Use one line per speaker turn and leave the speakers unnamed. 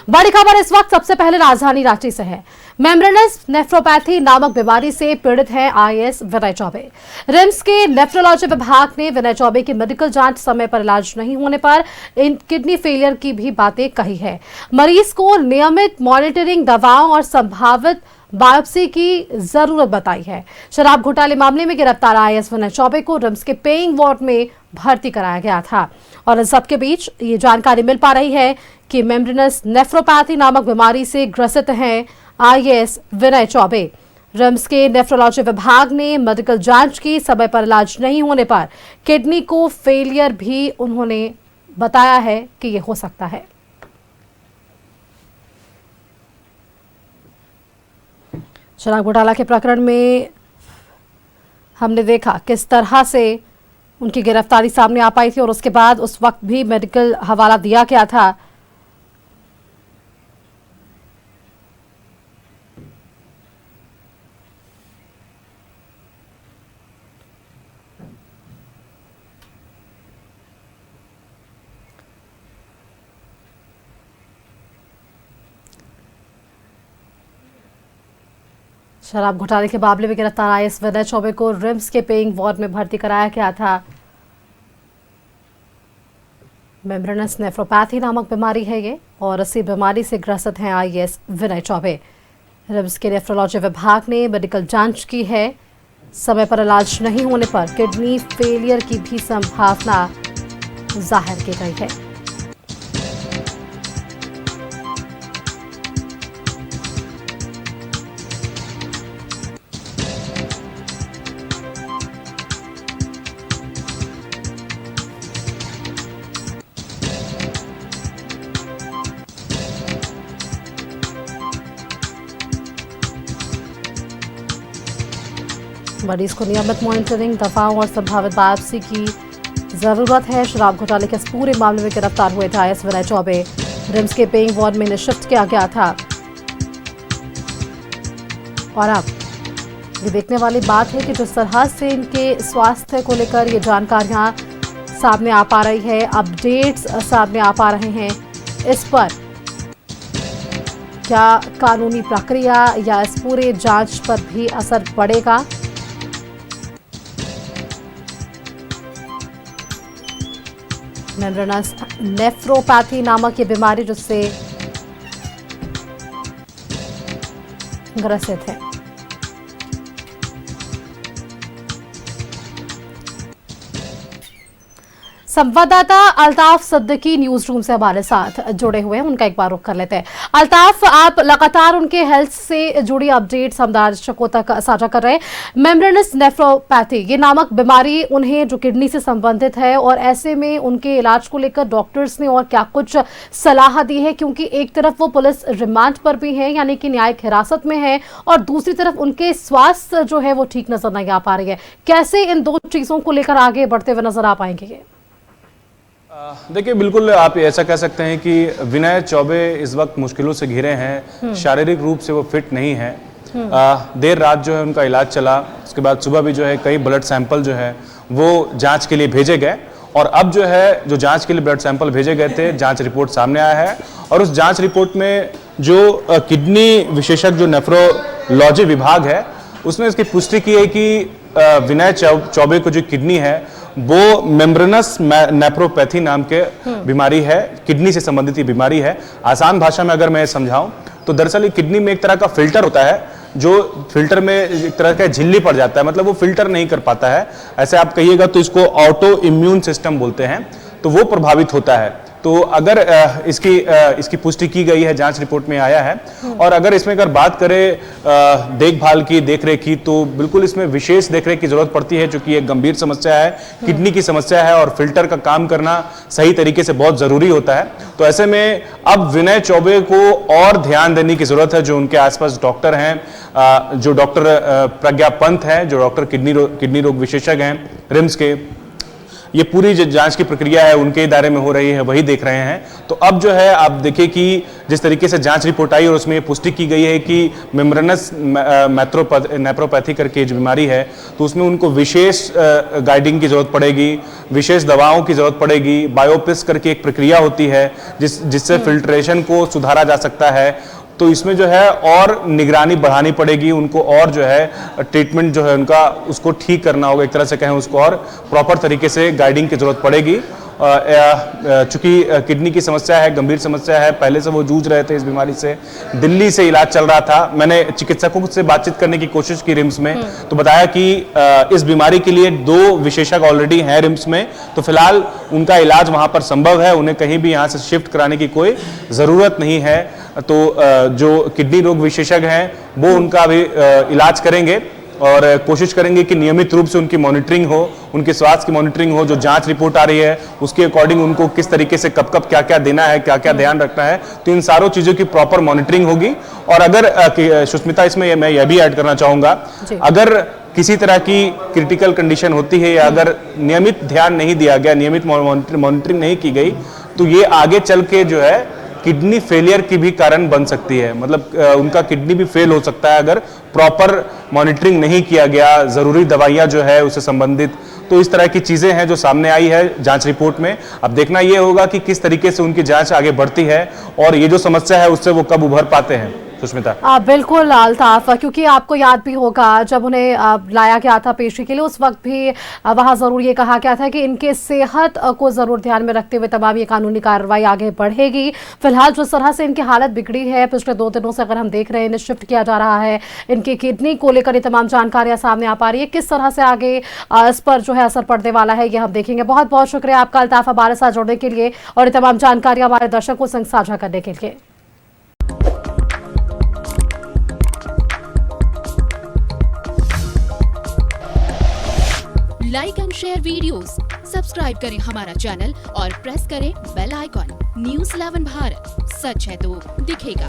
बड़ी खबर इस वक्त सबसे पहले राजधानी रांची से है। मेम्ब्रेनस नेफ्रोपैथी नामक बीमारी से पीड़ित हैं आईएएस विनय चौबे। रिम्स के नेफ्रोलॉजी विभाग ने विनय चौबे की मेडिकल जांच समय पर इलाज नहीं होने पर इन किडनी फेलियर की भी बातें कही है। मरीज को नियमित मॉनिटरिंग, दवाओं और संभावित बायोप्सी की जरूरत बताई है। शराब घोटाले मामले में गिरफ्तार आईएएस विनय चौबे को रिम्स के पेइंग वार्ड में भर्ती कराया गया था और इन सबके बीच ये जानकारी मिल पा रही है कि मेम्ब्रेनस नेफ्रोपैथी नामक बीमारी से ग्रसित हैं आईएएस विनय चौबे। रिम्स के नेफ्रोलॉजी विभाग ने मेडिकल जांच की, समय पर इलाज नहीं होने पर किडनी को फेलियर भी उन्होंने बताया है कि ये हो सकता है। शराब घोटाला के प्रकरण में हमने देखा किस तरह से उनकी गिरफ्तारी सामने आ पाई थी और उसके बाद उस वक्त भी मेडिकल हवाला दिया गया था। शराब घोटाले के मामले में गिरफ्तार आईएएस विनय चौबे को रिम्स के पेइंग वार्ड में भर्ती कराया गया था। मेम्ब्रेनस नेफ्रोपैथी नामक बीमारी है ये और इसी बीमारी से ग्रसित हैं आईएएस विनय चौबे। रिम्स के नेफ्रोलॉजी विभाग ने मेडिकल जांच की है, समय पर इलाज नहीं होने पर किडनी फेलियर की भी संभावना जाहिर की गई है। मरीज को नियमित मॉनिटरिंग, दवाओं और संभावित बायोप्सी की जरूरत है। शराब घोटाले के इस पूरे मामले में गिरफ्तार हुए थे आईएएस विनय चौबे। रिम्स के पेइंग वार्ड में शिफ्ट किया गया था और अब ये देखने वाली बात है कि जिस तरह से इनके स्वास्थ्य को लेकर ये जानकारियां सामने आ पा रही है, अपडेट्स सामने आ पा रहे हैं, इस पर क्या कानूनी प्रक्रिया या इस पूरे जांच पर भी असर पड़ेगा? मेम्ब्रेनस नेफ्रोपैथी नामक ये बीमारी जिससे ग्रसित है। संवाददाता अल्ताफ सिद्दीकी न्यूज रूम से हमारे साथ जुड़े हुए हैं, उनका एक बार रुख कर लेते हैं। अल्ताफ, आप लगातार उनके हेल्थ से जुड़ी अपडेट्स हम दर्शकों तक साझा कर रहे हैं। मेम्ब्रेनस नेफ्रोपैथी ये नामक बीमारी उन्हें जो किडनी से संबंधित है और ऐसे में उनके इलाज को लेकर डॉक्टर्स ने और क्या कुछ सलाह दी है, क्योंकि एक तरफ वो पुलिस रिमांड पर भी है यानी कि न्यायिक हिरासत में है और दूसरी तरफ उनके स्वास्थ्य जो है वो ठीक नजर नहीं आ पा रही है। कैसे इन दो चीजों को लेकर आगे बढ़ते हुए नजर आ पाएंगे?
देखिए, बिल्कुल आप ऐसा कह सकते हैं कि विनय चौबे इस वक्त मुश्किलों से घिरे हैं। शारीरिक रूप से वो फिट नहीं है। देर रात जो है उनका इलाज चला, उसके बाद सुबह भी जो है कई ब्लड सैंपल जो है वो जांच के लिए भेजे गए और अब जो है जो जांच के लिए ब्लड सैंपल भेजे गए थे, जांच रिपोर्ट सामने आया है और उस जांच रिपोर्ट में जो किडनी विशेषज्ञ जो नेफ्रोलॉजी विभाग है उसने इसकी पुष्टि की है कि विनय चौबे को जो किडनी है वो मेम्ब्रेनस नेफ्रोपैथी नाम के बीमारी है, किडनी से संबंधित ये बीमारी है। आसान भाषा में अगर मैं समझाऊं तो दरअसल ये किडनी में एक तरह का फिल्टर होता है, जो फिल्टर में एक तरह का झिल्ली पड़ जाता है, मतलब वो फिल्टर नहीं कर पाता है। ऐसे आप कहिएगा तो इसको ऑटो इम्यून सिस्टम बोलते हैं, तो वो प्रभावित होता है। तो अगर इसकी पुष्टि की गई है, जांच रिपोर्ट में आया है और अगर इसमें अगर बात करें देखभाल की, देखरेख की, तो बिल्कुल इसमें विशेष देखरेख की जरूरत पड़ती है, क्योंकि एक गंभीर समस्या है, किडनी की समस्या है और फिल्टर का काम करना सही तरीके से बहुत जरूरी होता है। तो ऐसे में अब विनय चौबे को और ध्यान देने की जरूरत है। जो उनके आसपास डॉक्टर हैं, जो डॉक्टर प्रज्ञा पंत हैं, जो डॉक्टर किडनी रोग विशेषज्ञ हैं रिम्स के, ये पूरी जो जांच की प्रक्रिया है उनके दायरे में हो रही है, वही देख रहे हैं। तो अब जो है आप देखिए कि जिस तरीके से जांच रिपोर्ट आई और उसमें ये पुष्टि की गई है कि मेम्ब्रेनस नेफ्रोपैथी करके जो बीमारी है, तो उसमें उनको विशेष गाइडिंग की जरूरत पड़ेगी, विशेष दवाओं की जरूरत पड़ेगी। बायोपिस करके एक प्रक्रिया होती है जिससे फिल्ट्रेशन को सुधारा जा सकता है। तो इसमें जो है और निगरानी बढ़ानी पड़ेगी उनको, और जो है ट्रीटमेंट जो है उनका उसको ठीक करना होगा, एक तरह से कहें उसको, और प्रॉपर तरीके से गाइडिंग की जरूरत पड़ेगी। चूंकि किडनी की समस्या है, गंभीर समस्या है, पहले से वो जूझ रहे थे इस बीमारी से, दिल्ली से इलाज चल रहा था। मैंने चिकित्सकों से बातचीत करने की कोशिश की रिम्स में, तो बताया कि इस बीमारी के लिए 2 विशेषज्ञ ऑलरेडी हैं रिम्स में, तो फिलहाल उनका इलाज वहां पर संभव है, उन्हें कहीं भी यहाँ से शिफ्ट कराने की कोई जरूरत नहीं है। तो जो किडनी रोग विशेषज्ञ हैं वो उनका भी इलाज करेंगे और कोशिश करेंगे कि नियमित रूप से उनकी मॉनिटरिंग हो, उनके स्वास्थ्य की मॉनिटरिंग हो। जो जांच रिपोर्ट आ रही है उसके अकॉर्डिंग उनको किस तरीके से कब कब क्या क्या देना है, क्या क्या ध्यान रखना है, तो इन सारों चीजों की प्रॉपर मॉनिटरिंग होगी। और अगर सुष्मिता, इसमें मैं यह भी ऐड करना चाहूंगा, अगर किसी तरह की क्रिटिकल कंडीशन होती है या अगर नियमित ध्यान नहीं दिया गया, नियमित मॉनिटरिंग नहीं की गई, तो ये आगे चल के जो है किडनी फेलियर की भी कारण बन सकती है। मतलब उनका किडनी भी फेल हो सकता है अगर प्रॉपर मॉनिटरिंग नहीं किया गया, जरूरी दवाइयां जो है उससे संबंधित। तो इस तरह की चीजें हैं जो सामने आई है जांच रिपोर्ट में। अब देखना यह होगा कि किस तरीके से उनकी जांच आगे बढ़ती है और ये जो समस्या है उससे वो कब उभर पाते हैं। सुष्मिता,
बिल्कुल अल्ताफ, क्योंकि आपको याद भी होगा जब उन्हें लाया गया था पेशी के लिए, उस वक्त भी वहां जरूर ये कहा गया था कि इनके सेहत को जरूर ध्यान में रखते हुए तमाम ये कानूनी कार्रवाई आगे बढ़ेगी। फिलहाल जिस तरह से इनकी हालत बिगड़ी है पिछले 2 दिनों से, अगर हम देख रहे हैं, इन्हें शिफ्ट किया जा रहा है, इनकी किडनी को लेकर ये तमाम जानकारियां सामने आ पा रही है, किस तरह से आगे इस पर जो है असर पड़ने वाला है ये हम देखेंगे। बहुत बहुत शुक्रिया आपका अल्ताफ, हमारे साथ जुड़ने के लिए और ये तमाम जानकारियां हमारे दर्शकों संग साझा करने के लिए।
Like and share videos, subscribe करें हमारा चैनल और प्रेस करें बेल आइकॉन। न्यूज़ 11 भारत, सच है तो दिखेगा।